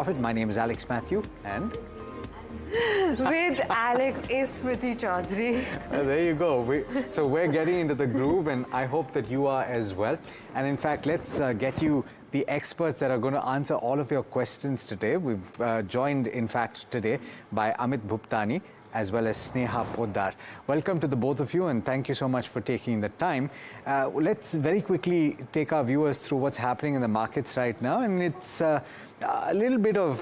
Profit. My name is Alex Mathew and with Alex is Smriti Chaudhary. There you go. So we're getting into the groove and I hope that you are as well. And in fact, let's get you the experts that are going to answer all of your questions today. We've joined, in fact, today by Amit Bhuptani as well as Sneha Poddar. Welcome to the both of you and thank you so much for taking the time. Let's very quickly take our viewers through what's happening in the markets right now. And it's a little bit of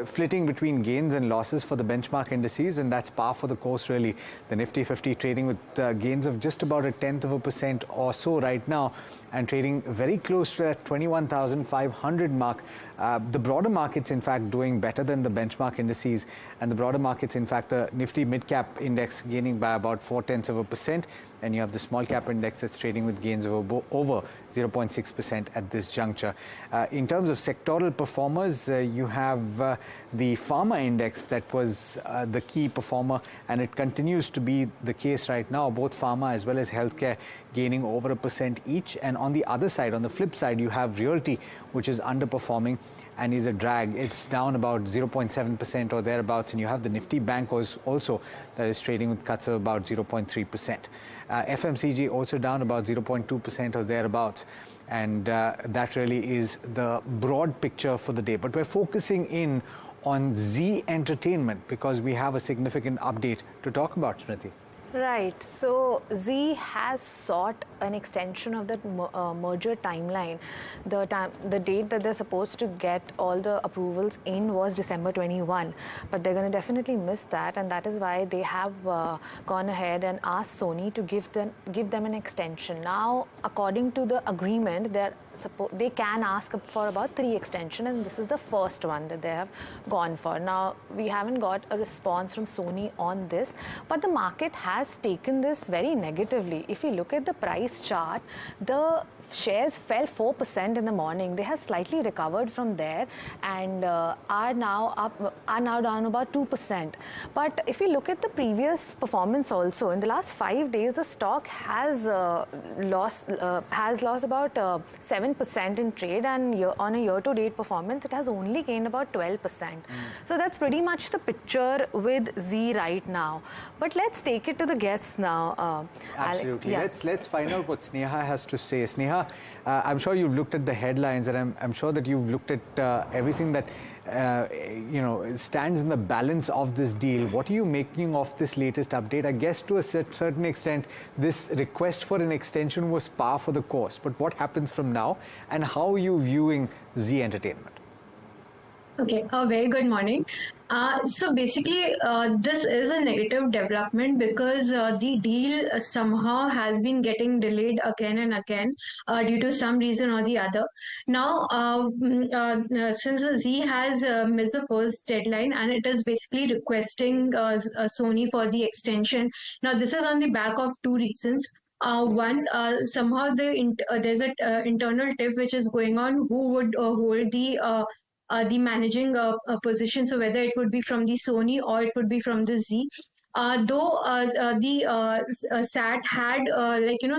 flitting between gains and losses for the benchmark indices, and that's par for the course really. The Nifty 50 trading with gains of just about 0.1% or so right now, and trading very close to that 21,500 mark. The broader markets, in fact, doing better than the benchmark indices, and the broader markets, in fact, the Nifty mid-cap index gaining by about 0.4%, and you have the small cap index that's trading with gains of over 0.6% at this juncture. In terms of sectoral performers, you have the Pharma index that was the key performer, and it continues to be the case right now. Both Pharma as well as healthcare gaining over 1% each. And on the other side, on the flip side, you have Realty, which is underperforming and is a drag. It's down about 0.7% or thereabouts, and you have the Nifty Bank also that is trading with cuts of about 0.3%. FMCG also down about 0.2% or thereabouts, and that really is the broad picture for the day. But we're focusing in on Zee Entertainment because we have a significant update to talk about, Smriti. Right. So Zee has sought an extension of that merger timeline. The date that they're supposed to get all the approvals in was December 21, but they're going to definitely miss that, and that is why they have gone ahead and asked Sony to give them an extension. Now, according to the agreement, they can ask for about 3 extensions, and this is the first one that they have gone for. Now, we haven't got a response from Sony on this, but the market has taken this very negatively. If you look at the price chart, the shares fell 4% in the morning. They have slightly recovered from there and are now down about 2%. But if you look at the previous performance also, in the last 5 days, the stock has lost about 7% in trade, and on a year-to-date performance, it has only gained about 12%. So that's pretty much the picture with Zee right now. But let's take it to the guests now. Absolutely. Alex, yeah. Let's find out what Sneha has to say. Sneha, I'm sure you've looked at the headlines, and I'm sure that you've looked at everything that stands in the balance of this deal. What are you making of this latest update? I guess to a certain extent, this request for an extension was par for the course. But what happens from now, and how are you viewing Zee Entertainment? Okay, a very good morning. So basically, this is a negative development because the deal somehow has been getting delayed again and again due to some reason or the other. Now, since Zee has missed the first deadline and it is basically requesting Sony for the extension. Now, this is on the back of 2 reasons. One, somehow there's an internal tiff which is going on who would hold the managing position, so whether it would be from the Sony or it would be from the Zee. Though the SAT had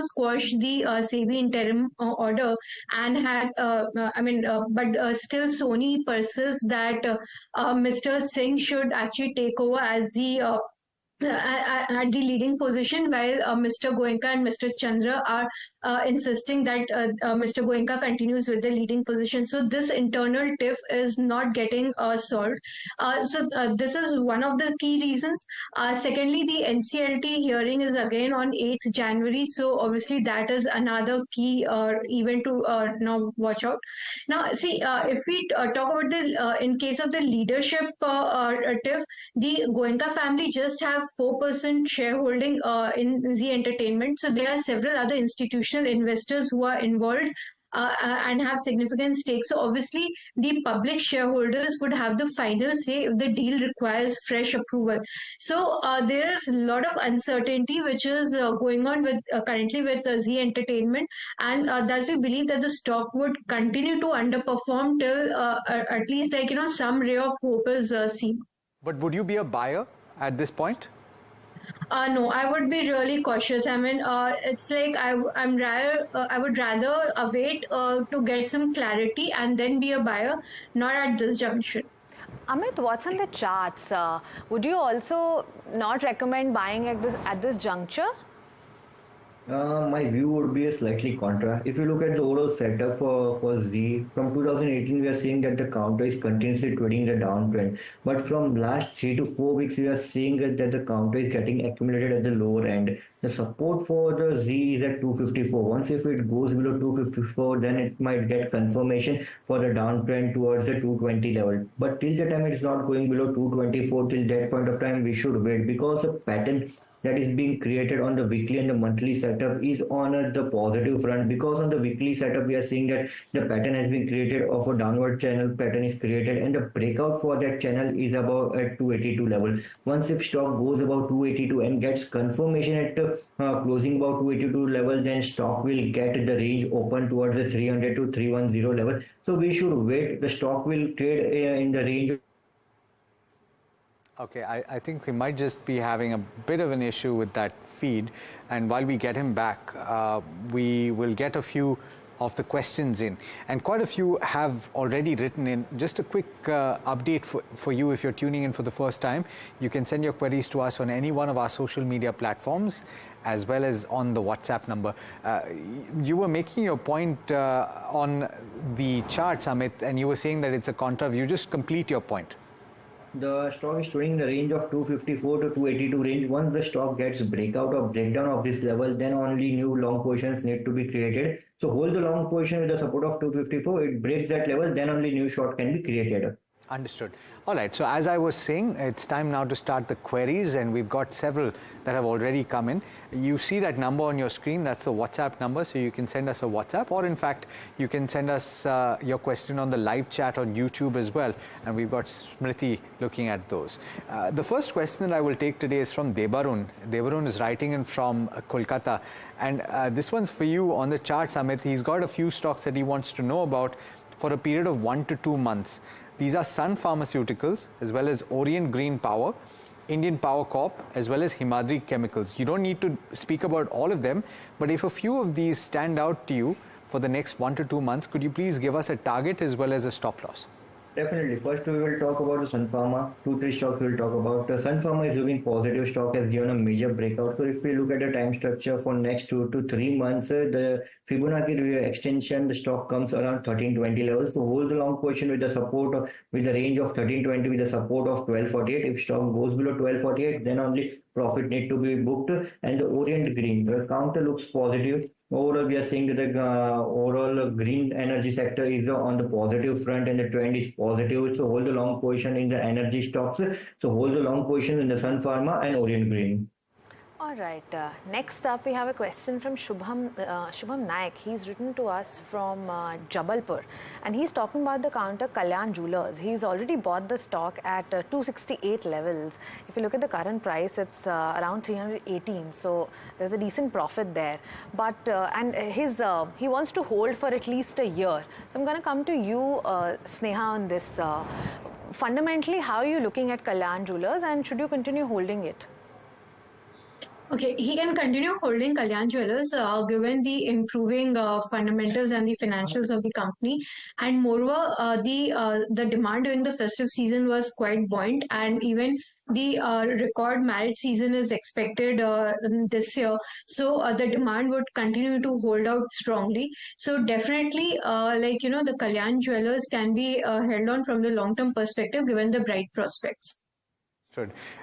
squashed the SEBI interim order and had but still Sony persists that Mr. Singh should actually take over as the at the leading position, while Mr. Goenka and Mr. Chandra are insisting that Mr. Goenka continues with the leading position. So this internal tiff is not getting solved. So this is one of the key reasons. Secondly, the NCLT hearing is again on 8th January. So obviously that is another key event to now watch out. Now, see, if we talk about the in case of the leadership tiff, the Goenka family just have 4% shareholding in Zee Entertainment. So there are several other institutional investors who are involved and have significant stakes. So obviously, the public shareholders would have the final say if the deal requires fresh approval. So there is a lot of uncertainty which is going on with currently with Zee Entertainment, and thus we believe that the stock would continue to underperform till at least some ray of hope is seen. But would you be a buyer at this point? No, I would be really cautious. I mean, it's like I would rather wait to get some clarity and then be a buyer, not at this junction. Amit, what's on the charts? Would you also not recommend buying at this juncture? My view would be a slightly contra. If you look at the overall setup for Z, from 2018, we are seeing that the counter is continuously trading the downtrend. But from last 3 to 4 weeks, we are seeing that the counter is getting accumulated at the lower end. The support for the Z is at 254. Once if it goes below 254, then it might get confirmation for the downtrend towards the 220 level. But till the time it is not going below 224, till that point of time, we should wait because the pattern that is being created on the weekly and the monthly setup is on the positive front, because on the weekly setup we are seeing that the pattern has been created of a downward channel pattern is created, and the breakout for that channel is about at 282 level. Once if stock goes about 282 and gets confirmation at closing about 282 level, then stock will get the range open towards the 300 to 310 level. So we should wait. The stock will trade in the range. Okay, I think we might just be having a bit of an issue with that feed. And while we get him back, we will get a few of the questions in. And quite a few have already written in. Just a quick update for you if you're tuning in for the first time. You can send your queries to us on any one of our social media platforms, as well as on the WhatsApp number. You were making your point on the charts, Amit, and you were saying that it's a contra. You just complete your point. The stock is trading in the range of 254 to 282 range. Once the stock gets breakout or breakdown of this level, then only new long positions need to be created. So hold the long position with the support of 254. It breaks that level, then only new short can be created. Understood. All right. So as I was saying, it's time now to start the queries, and we've got several that have already come in. You see that number on your screen. That's the WhatsApp number. So you can send us a WhatsApp, or in fact, you can send us your question on the live chat on YouTube as well. And we've got Smriti looking at those. The first question that I will take today is from Debarun. Debarun is writing in from Kolkata. And this one's for you on the charts, Amit. He's got a few stocks that he wants to know about for a period of 1 to 2 months. These are Sun Pharmaceuticals, as well as Orient Green Power, Indian Power Corp, as well as Himadri Chemicals. You don't need to speak about all of them, but if a few of these stand out to you for the next 1 to 2 months, could you please give us a target as well as a stop loss? Definitely. First, we will talk about the Sun Pharma. 2-3 stocks we will talk about. Sun Pharma is looking positive. Stock has given a major breakout. So if we look at the time structure for next 2 to 3 months, the Fibonacci extension, the stock comes around 1320 levels. So hold the long position with the support with the range of 1320 with the support of 1248. If stock goes below 1248, then only profit need to be booked. And the Orient Green, the counter looks positive. Overall, we are seeing that the overall green energy sector is on the positive front, and the trend is positive. So hold the long position in the energy stocks. So hold the long position in the Sun Pharma and Orient Green. All right. Next up, we have a question from Shubham Naik. He's written to us from Jabalpur, and he's talking about the counter Kalyan Jewelers. He's already bought the stock at 268 levels. If you look at the current price, it's around 318. So there's a decent profit there. But and he wants to hold for at least a year. So I'm going to come to you, Sneha, on this. Fundamentally, how are you looking at Kalyan Jewelers, and should you continue holding it? Okay, he can continue holding Kalyan Jewellers given the improving fundamentals and the financials of the company. And moreover, the demand during the festive season was quite buoyant, and even the record marriage season is expected this year. So the demand would continue to hold out strongly. So definitely, the Kalyan Jewellers can be held on from the long-term perspective given the bright prospects.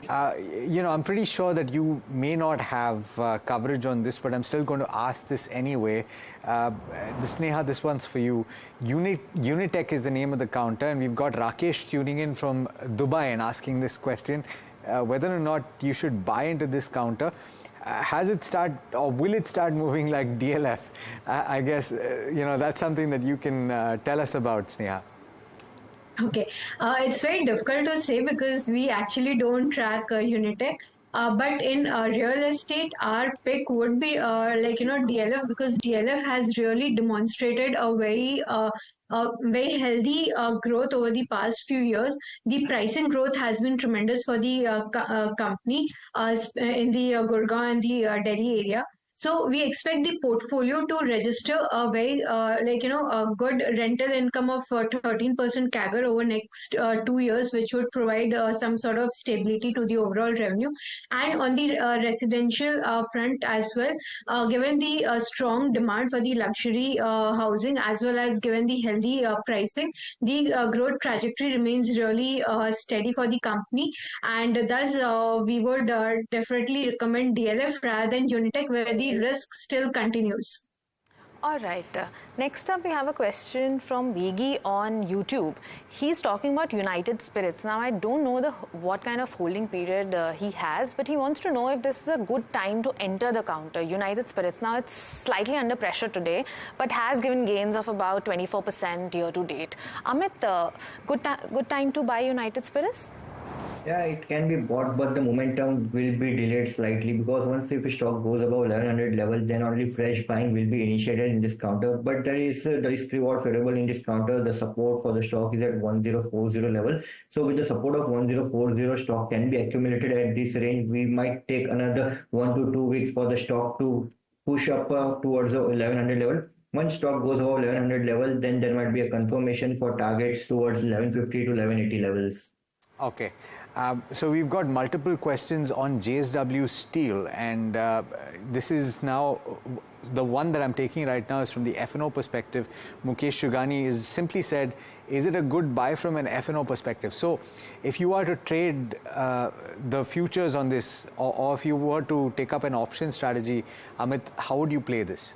I'm pretty sure that you may not have coverage on this, but I'm still going to ask this anyway. Sneha, this one's for you. Unitech is the name of the counter, and we've got Rakesh tuning in from Dubai and asking this question, whether or not you should buy into this counter. Has it started, or will it start moving like DLF? I guess, that's something that you can tell us about, Sneha. Okay, it's very difficult to say because we actually don't track Unitech. But in real estate, our pick would be DLF, because DLF has really demonstrated a very very healthy growth over the past few years. The pricing growth has been tremendous for the company in the Gurgaon and the Delhi area. So we expect the portfolio to register a very a good rental income of 13% CAGR over next 2 years, which would provide some sort of stability to the overall revenue. And on the residential front as well, given the strong demand for the luxury housing as well as given the healthy pricing, the growth trajectory remains really steady for the company, and thus we would definitely recommend DLF rather than Unitech, where the risk still continues. All right. Next up, we have a question from Vegi on YouTube. He's talking about United Spirits. Now, I don't know what kind of holding period he has, but he wants to know if this is a good time to enter the counter. United Spirits. Now, it's slightly under pressure today, but has given gains of about 24% year to date. Amit, good time to buy United Spirits? Yeah, it can be bought, but the momentum will be delayed slightly, because once if stock goes above 1100 level, then only fresh buying will be initiated in this counter. But there is the risk reward favorable in this counter. The support for the stock is at 1040 level. So with the support of 1040, stock can be accumulated at this range. We might take another 1 to 2 weeks for the stock to push up towards the 1100 level. Once stock goes above 1100 level, then there might be a confirmation for targets towards 1150 to 1180 levels. Okay. So we've got multiple questions on JSW Steel, and this is now the one that I'm taking right now is from the F&O perspective. Mukesh Shugani is simply said, is it a good buy from an F&O perspective? So if you are to trade the futures on this, or if you were to take up an option strategy, Amit, how would you play this?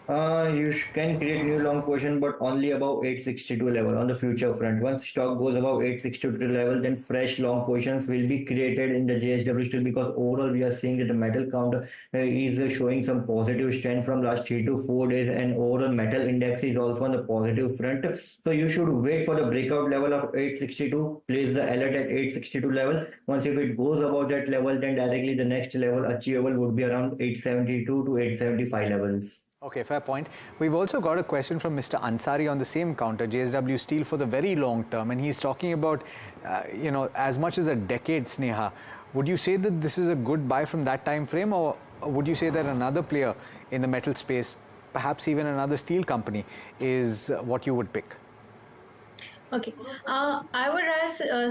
You can create new long position, but only above 862 level on the future front. Once stock goes above 862 level, then fresh long positions will be created in the JSW Steel, because overall we are seeing that the metal counter is showing some positive strength from last 3 to 4 days, and overall metal index is also on the positive front. So you should wait for the breakout level of 862, place the alert at 862 level. Once if it goes above that level, then directly the next level achievable would be around 872 to 875 levels. Okay, fair point. We've also got a question from Mr. Ansari on the same counter, JSW Steel, for the very long term, and he's talking about, as much as a decade, Sneha. Would you say that this is a good buy from that time frame, or would you say that another player in the metal space, perhaps even another steel company, is what you would pick? Okay. I would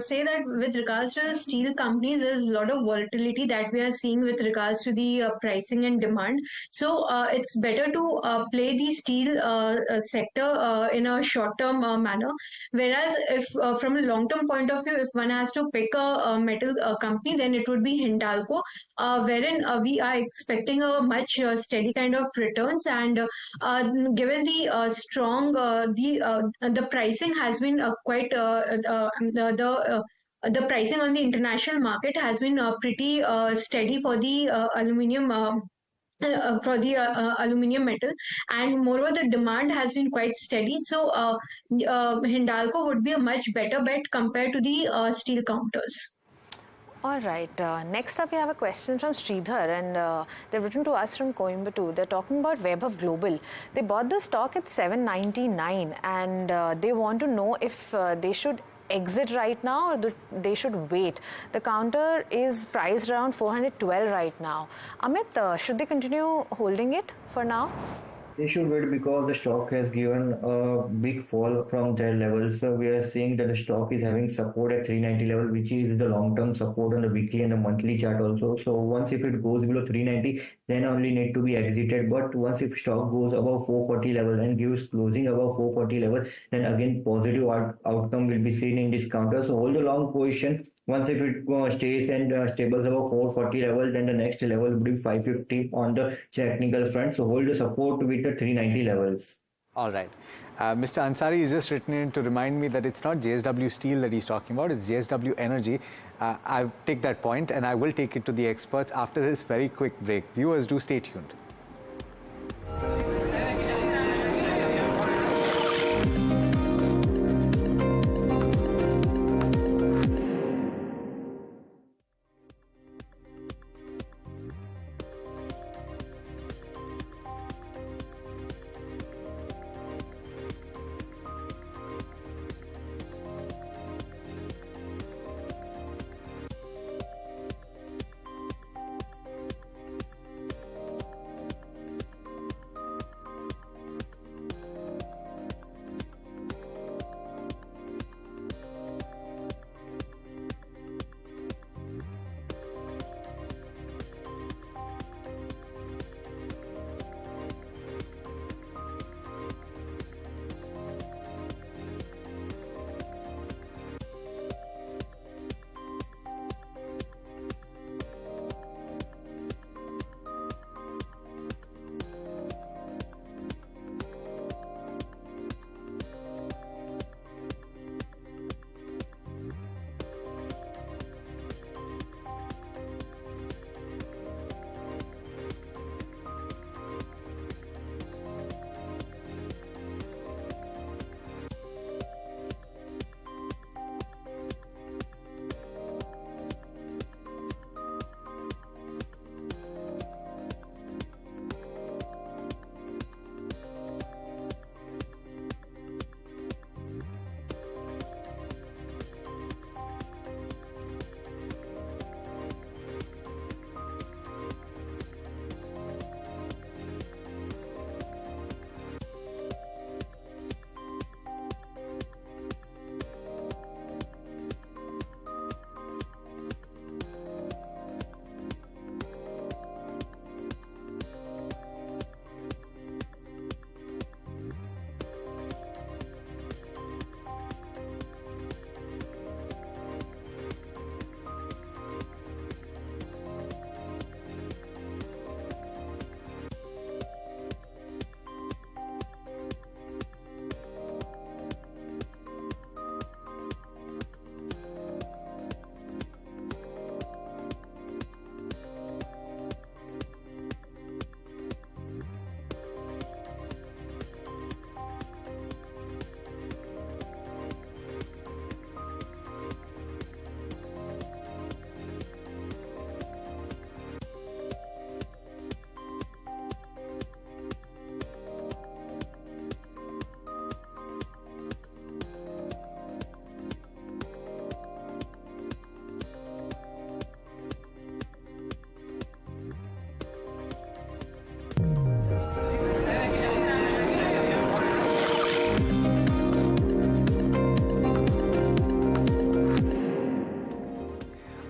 say that with regards to steel companies, there's a lot of volatility that we are seeing with regards to the pricing and demand. So it's better to play the steel sector in a short-term manner. Whereas if from a long-term point of view, if one has to pick a metal company, then it would be Hindalco, wherein we are expecting a much steady kind of returns. And given the strong, the pricing has been quite the pricing on the international market has been pretty steady for the aluminium. Aluminium metal, and moreover the demand has been quite steady, so Hindalco would be a much better bet compared to the steel counters. All right. Next up, we have a question from Sridhar, and they've written to us from Coimbatore. They're talking about Vaibhav Global. They bought the stock at 799, and they want to know if they should exit right now or they should wait. The counter is priced around 412 right now. Amit, should they continue holding it for now? They should wait, because the stock has given a big fall from their levels. So we are seeing that the stock is having support at 390 level, which is the long-term support on the weekly and the monthly chart also. So once if it goes below 390, then only need to be exited. But once if stock goes above 440 level and gives closing above 440 level, then again positive outcome will be seen in this counter. So hold a long position. Once if it stays and stables above 440 level, then the next level would be 550 on the technical front. So hold the support with the 390 levels. All right. Mr. Ansari has just written in to remind me that it's not JSW Steel that he's talking about, it's JSW Energy. I'll take that point and I will take it to the experts after this very quick break. Viewers, do stay tuned.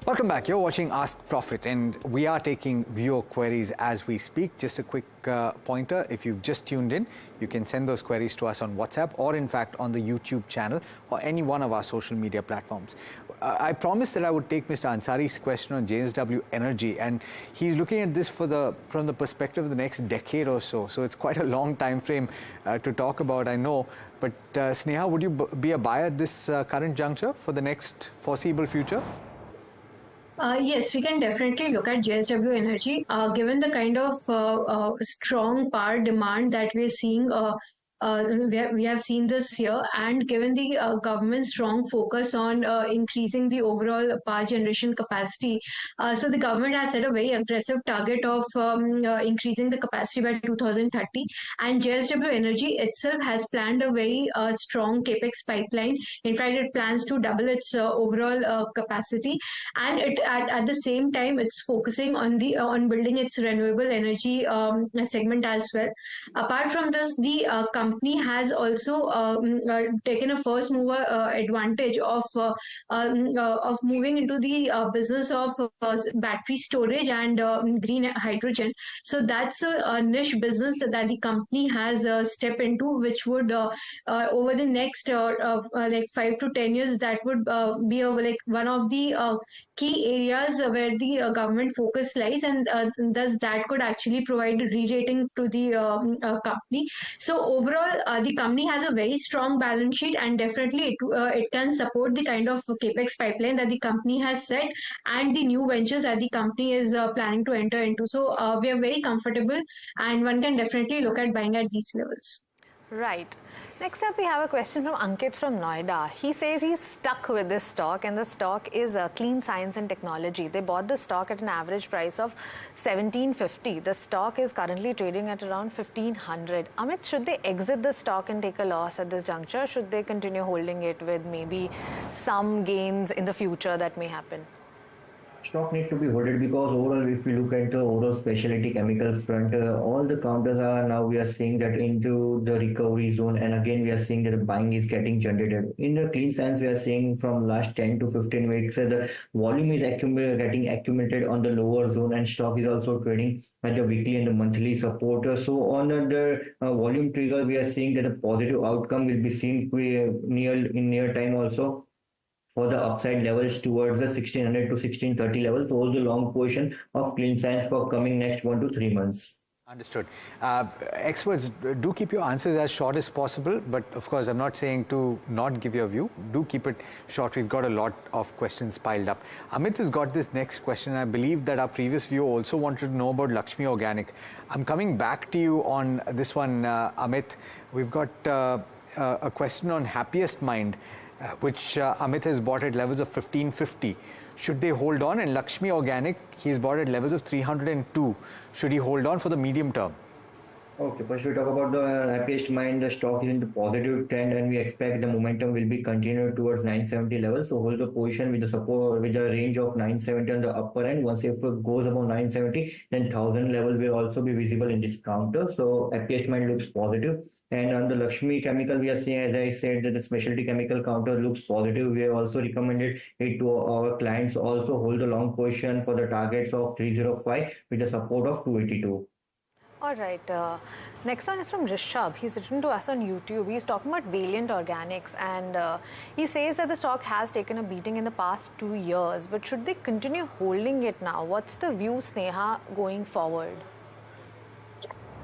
Welcome back. You're watching Ask Profit, and we are taking viewer queries as we speak. Just a quick pointer. If you've just tuned in, you can send those queries to us on WhatsApp or, in fact, on the YouTube channel or any one of our social media platforms. I promised that I would take Mr. Ansari's question on JSW Energy, and he's looking at this from the perspective of the next decade or so. So it's quite a long time frame to talk about, I know. But Sneha, would you be a buyer at this current juncture for the next foreseeable future? Yes, we can definitely look at JSW Energy. Given the kind of strong power demand that we're seeing, we have seen this year, and given the government's strong focus on increasing the overall power generation capacity, so the government has set a very aggressive target of increasing the capacity by 2030, and JSW Energy itself has planned a very strong capex pipeline. In fact, it plans to double its overall capacity, and at the same time it's focusing on building its renewable energy segment as well. Apart from this, the company has also taken a first mover advantage of moving into the business of battery storage and green hydrogen. So that's a niche business that the company has stepped into, which would over the next like 5 to 10 years, that would be like one of the key areas where the government focus lies, and thus that could actually provide a re-rating to the company. So overall, the company has a very strong balance sheet, and definitely it can support the kind of capex pipeline that the company has set and the new ventures that the company is planning to enter into. So we are very comfortable, and one can definitely look at buying at these levels. Right. Next up, we have a question from Ankit from Noida. He says he's stuck with this stock, and the stock is Clean Science and Technology. They bought the stock at an average price of 1750. The stock is currently trading at around 1500. Amit, should they exit the stock and take a loss at this juncture? Should they continue holding it with maybe some gains in the future that may happen? Stock need to be holded because overall, if we look at the overall specialty chemical front, all the counters are now we are seeing that into the recovery zone, and again we are seeing that the buying is getting generated. In the clean science, we are seeing from last 10 to 15 weeks, the volume is getting accumulated on the lower zone, and stock is also trading at the weekly and the monthly support. So on the volume trigger, we are seeing that a positive outcome will be seen in near time also, for the upside levels towards the 1600 to 1630 levels. So hold the long position of clean science for coming next 1 to 3 months. Understood. Experts, do keep your answers as short as possible, but of course I'm not saying to not give your view. Do keep it short. We've got a lot of questions piled up. Amit has got this next question. I believe that our previous viewer also wanted to know about Lakshmi Organic. I'm coming back to you on this one, Amit. We've got a question on Happiest Mind, which Amit has bought at levels of 1550. Should they hold on? And Lakshmi Organic, he's bought at levels of 302. Should he hold on for the medium term? Okay, first we talk about the Happiest Mind. The stock is in the positive trend, and we expect the momentum will be continued towards 970 levels. So hold the position with the support with the range of 970 on the upper end. Once if it goes above 970, then 1000 level will also be visible in this counter. So Happiest Mind looks positive. And on the Lakshmi Chemical, we are seeing, as I said, that the specialty chemical counter looks positive. We have also recommended it to our clients also hold a long position for the targets of 305 with the support of 282. All right. Next one is from Rishabh. He's written to us on YouTube. He's talking about Valiant Organics, and he says that the stock has taken a beating in the past 2 years, but should they continue holding it now? What's the view, Sneha, going forward?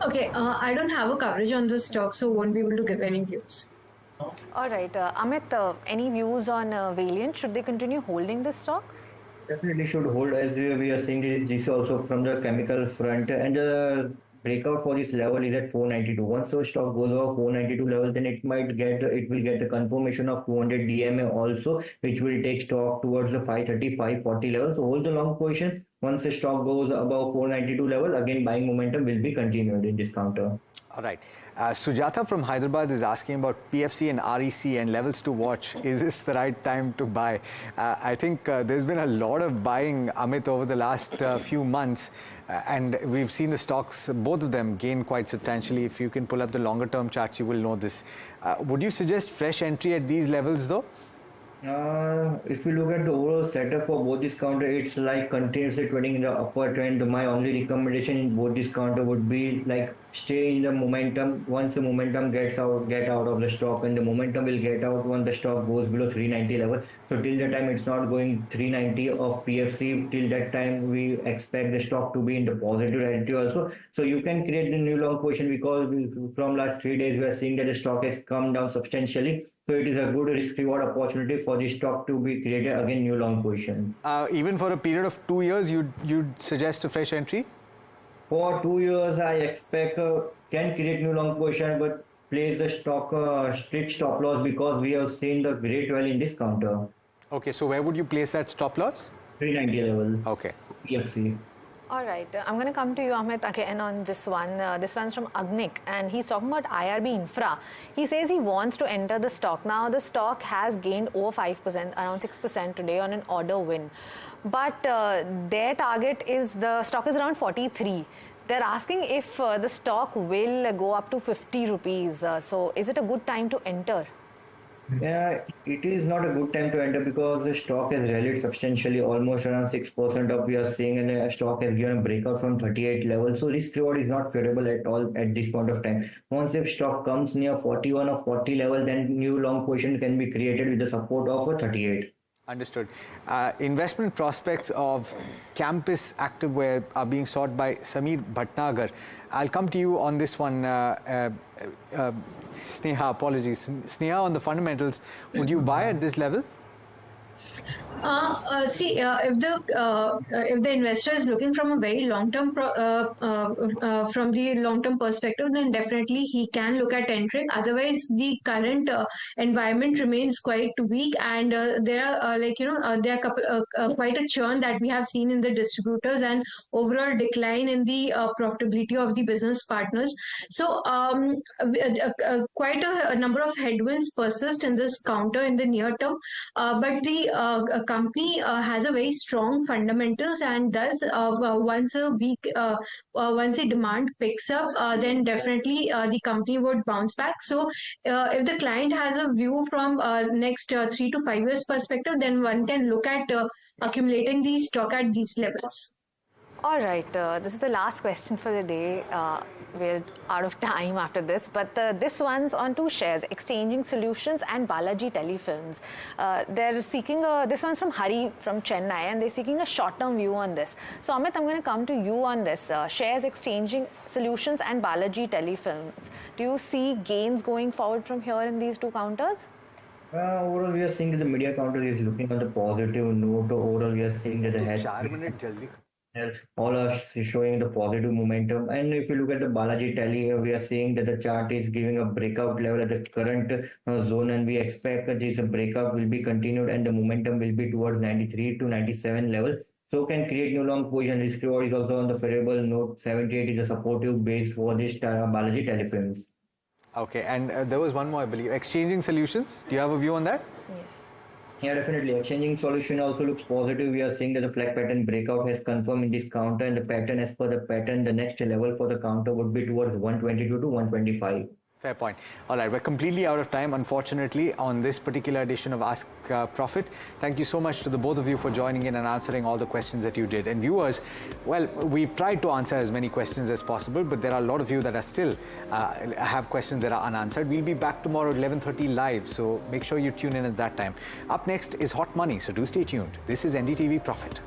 Okay, I don't have a coverage on this stock, so won't be able to give any views. All right. Amit, any views on Valiant? Should they continue holding this stock? Definitely should hold, as we are seeing this also from the chemical front, and the breakout for this level is at 492. Once the stock goes over 492 level, then it will get the confirmation of 200 DMA also, which will take stock towards the 530, 540 level. So hold the long position. Once the stock goes above 492 level, again buying momentum will be continued in this counter. All right. Sujata from Hyderabad is asking about PFC and REC and levels to watch. Is this the right time to buy? I think there's been a lot of buying, Amit, over the last few months. And we've seen the stocks, both of them, gain quite substantially. If you can pull up the longer term charts, you will know this. Would you suggest fresh entry at these levels, though? If you look at the overall setup for both this counter, it's like continuously trading in the upper trend. My only recommendation in both this counter would be like stay in the momentum. Once the momentum gets out, get out of the stock, and the momentum will get out when the stock goes below 390 level. So till the time it's not going 390 of PFC, till that time we expect the stock to be in the positive territory also. So you can create the new long position because from last 3 days we are seeing that the stock has come down substantially. So it is a good risk reward opportunity for the stock to be created again new long position. Even for a period of 2 years, you'd suggest a fresh entry? For 2 years, I expect can create new long position, but place the stock strict stop loss because we have seen the great value in this counter. Okay, so where would you place that stop loss? 390 level. Okay. PFC. All right, I'm going to come to you, Amit, again on this one. This one's from Agnik, and he's talking about IRB Infra. He says he wants to enter the stock. Now, the stock has gained over 5%, around 6% today on an order win. But their target is, the stock is around 43. They're asking if the stock will go up to 50 rupees. So, is it a good time to enter? Yeah, it is not a good time to enter because the stock has rallied substantially, almost around 6% of we are seeing, and the stock has given a breakout from 38 level. So risk reward is not favorable at all at this point of time. Once if stock comes near 41 or 40 level, then new long position can be created with the support of a 38. Understood. Investment prospects of campus activewear are being sought by Samir Bhatnagar. I'll come to you on this one, Sneha, apologies. Sneha, on the fundamentals, would you buy at this level? If the investor is looking from a very long term from the long term perspective, then definitely he can look at entering. Otherwise, the current environment remains quite weak, and there are there are quite a churn that we have seen in the distributors and overall decline in the profitability of the business partners. So quite a number of headwinds persist in this counter in the near term, but the company has a very strong fundamentals, and thus once the demand picks up, then definitely the company would bounce back. So if the client has a view from next 3 to 5 years perspective, then one can look at accumulating the stock at these levels. All right, this is the last question for the day. We're out of time after this, but this one's on two shares, Exchanging Solutions and Balaji Telefilms. They're seeking this one's from Hari from Chennai, and they're seeking a short-term view on this. So Amit, I'm going to come to you on this. Shares Exchanging Solutions and Balaji Telefilms. Do you see gains going forward from here in these two counters? Overall, we are seeing that the media counter is looking on the positive note. Overall, we are seeing that the hedge all are showing the positive momentum. And if you look at the Balaji Tally, we are seeing that the chart is giving a breakout level at the current zone, and we expect that this breakout will be continued and the momentum will be towards 93 to 97 level. So can create new long position. Risk reward is also on the favorable note. 78 is a supportive base for this Balaji Telefilms. Okay, and there was one more, I believe. Exchanging Solutions. Do you have a view on that? Yes. Yeah, definitely. Exchanging Solution also looks positive. We are seeing that the flag pattern breakout has confirmed in this counter, and the pattern, as per the pattern, the next level for the counter would be towards 122 to 125. Fair point. All right, we're completely out of time, unfortunately, on this particular edition of Ask Profit. Thank you so much to the both of you for joining in and answering all the questions that you did. And viewers, well, we've tried to answer as many questions as possible, but there are a lot of you that are still have questions that are unanswered. We'll be back tomorrow at 11:30 live, so make sure you tune in at that time. Up next is Hot Money, so do stay tuned. This is NDTV Profit.